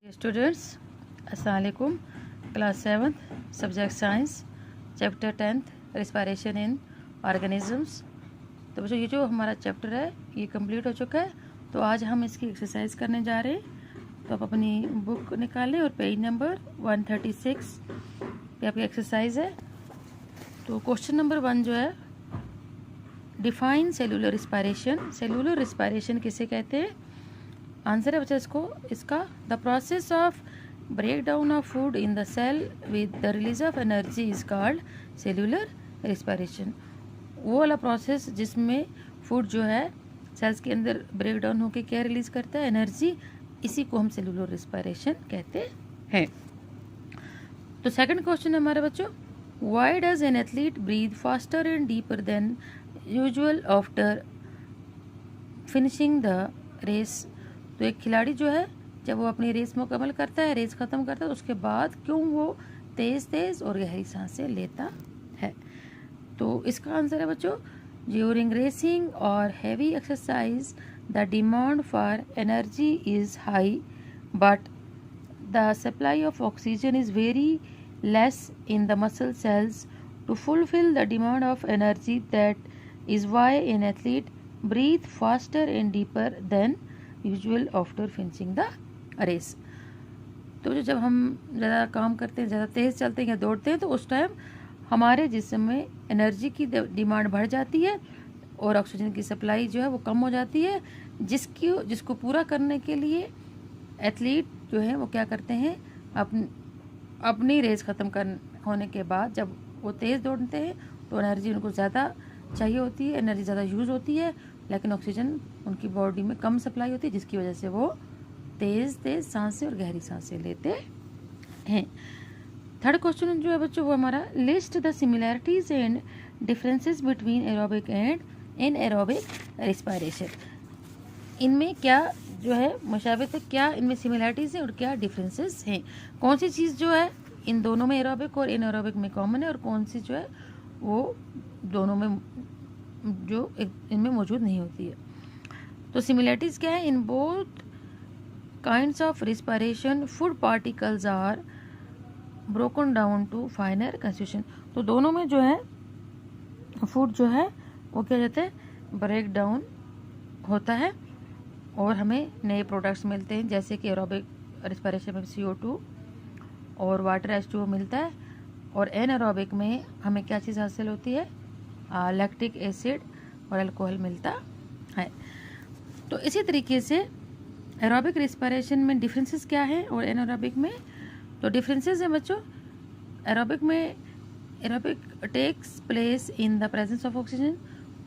Students, अस्सलाम वालेकुम। Class 7 subject science, chapter 10 respiration in organisms. तो बच्चों, ये जो हमारा चैप्टर है ये कंप्लीट हो चुका है। तो आज हम इसकी एक्सरसाइज करने जा रहे हैं। तो आप अपनी बुक निकालें और पेज नंबर 136 पे आपकी एक्सरसाइज है। तो क्वेश्चन नंबर 1 जो है, define cellular respiration. Cellular respiration किसे कहते हैं? आंसर है बच्चा इसका the process of break down of food in the cell with the release of energy is called cellular respiration. वो वाला प्रोसेस जिसमें फूड जो है सेल्स के अंदर ब्रेक डाउन होकर क्या रिलीज करता है? एनर्जी। इसी को हम सेलुलर रिस्पायरेशन कहते हैं। तो सेकंड क्वेश्चन है हमारे बच्चों, why does an athlete breathe faster and deeper than usual after finishing the race. तो एक खिलाड़ी जो है जब वो अपनी रेस मुकम्मल करता है, रेस ख़त्म करता है, तो उसके बाद क्यों वो तेज़ और गहरी सांसें लेता है? तो इसका आंसर है बच्चों, ड्यूरिंग रेसिंग और heavy exercise the demand for energy is high but the supply of oxygen is very less in the muscle cells to fulfil the demand of energy. That is why an athlete breathe faster and deeper than usual after finishing the race. तो जब हम ज़्यादा काम करते हैं, ज़्यादा तेज़ चलते हैं या दौड़ते हैं, तो उस टाइम हमारे जिस्म में एनर्जी की डिमांड बढ़ जाती है और ऑक्सीजन की सप्लाई जो है वो कम हो जाती है, जिसको पूरा करने के लिए एथलीट जो है वो क्या करते हैं, अपनी रेस ख़त्म होने के बाद जब वो तेज़ दौड़ते हैं तो एनर्जी उनको ज़्यादा चाहिए होती है, एनर्जी ज़्यादा यूज़ होती है, लेकिन ऑक्सीजन उनकी बॉडी में कम सप्लाई होती है, जिसकी वजह से वो तेज़ सांसें और गहरी सांसें लेते हैं। थर्ड क्वेश्चन जो है बच्चों वो हमारा, list the similarities and differences between aerobic and anaerobic respiration. इनमें क्या जो है मुशाबित है, क्या इनमें सिमिलैरिटीज़ हैं और क्या डिफरेंसेस हैं? कौन सी चीज़ जो है इन दोनों में, एरोबिक और एनएरोबिक में कॉमन है, और कौन सी जो है वो दोनों में जो इनमें मौजूद नहीं होती है? तो सिमिलैरिटीज़ क्या है? In both kinds of respiration food particles are broken down to finer constitution. तो दोनों में जो है फूड जो है वो क्या कहते हैं, ब्रेक डाउन होता है और हमें नए प्रोडक्ट्स मिलते हैं, जैसे कि एरोबिक रिस्पायरेशन में CO2 और वाटर H2O मिलता है, और एनारोबिक में हमें क्या चीज़ हासिल होती है? लैक्टिक एसिड और अल्कोहल मिलता है। तो इसी तरीके से एरोबिक रिस्पायरेशन में डिफरेंसेस क्या है और एनारोबिक में? तो डिफरेंसेस हैं बच्चों, aerobic takes place in the presence of oxygen.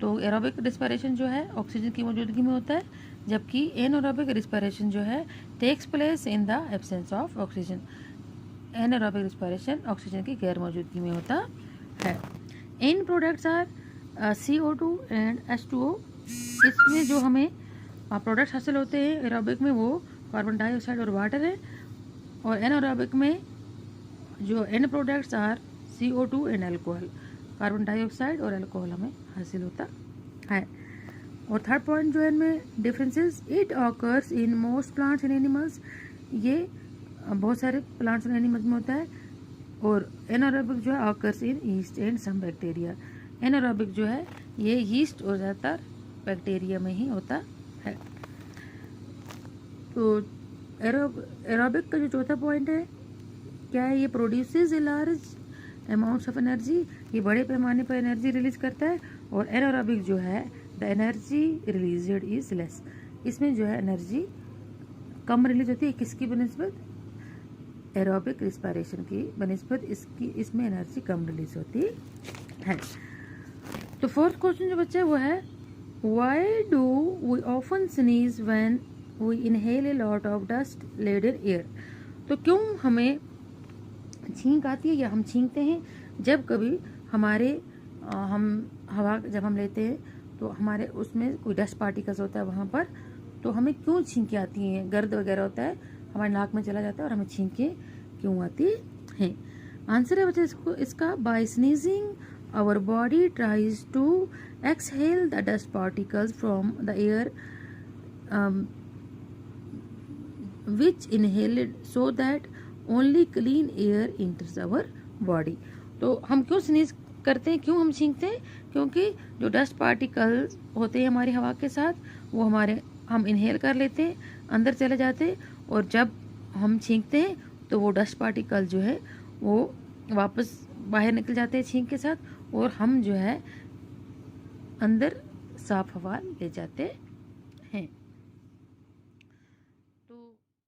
तो एरोबिक रिस्पायरेशन जो है ऑक्सीजन की मौजूदगी में होता है, जबकि एनारोबिक रिस्पायरेशन जो है takes place in the absence of oxygen. Anaerobic respiration oxygen की गैर मौजूदगी में होता है। End products are CO2 and H2O। इसमें जो हमें प्रोडक्ट्स हासिल होते हैं एरोबिक में वो कार्बन डाइऑक्साइड और वाटर है, और एनारोबिक में जो end products are CO2 and alcohol. Carbon dioxide और अल्कोहल हमें हासिल होता है। और थर्ड पॉइंट जो है इनमें differences, it occurs in most plants and animals. ये बहुत सारे प्लांट्स और एनिमल्स में होता है। और एनारोबिक जो है occurs in yeast and some bacteria. Anaerobic जो है ये यीस्ट और ज़्यादातर बैक्टीरिया में ही होता है। तो एरोबिक का जो चौथा पॉइंट है क्या है, ये produces a large amounts of energy. ये बड़े पैमाने पर एनर्जी रिलीज करता है। और एनारोबिक जो है the energy released is less. इसमें जो है एनर्जी कम रिलीज होती है, किसकी बनिस्बत? एरोबिक रिस्पायरेशन की बनिस्बत इसमें एनर्जी कम रिलीज होती है। तो फोर्थ क्वेश्चन जो बच्चा है वो है, why do we often sneeze when we inhale a lot of dust laden air. तो क्यों हमें छींक आती है या हम छींकते हैं जब कभी हमारे हम हवा जब हम लेते हैं तो हमारे उसमें कोई डस्ट पार्टिकल्स होता है वहाँ पर, तो हमें क्यों छींकें आती हैं? गर्द वगैरह होता है हमारे नाक में चला जाता है और हमें छींकें क्यों आती हैं? आंसर है बच्चे इसका, by sneezing our body tries to exhale the dust particles from the air which inhaled so that only clean air enters our body। तो हम क्यों स्नीज करते हैं, क्यों हम छींकते हैं? क्योंकि जो डस्ट पार्टिकल्स होते हैं हमारी हवा के साथ, वो हम इनहेल कर लेते हैं, अंदर चले जाते हैं, और जब हम छींकते हैं तो वो डस्ट पार्टिकल जो है वो वापस बाहर निकल जाते हैं छींक के साथ, और हम जो है अंदर साफ हवा ले जाते हैं।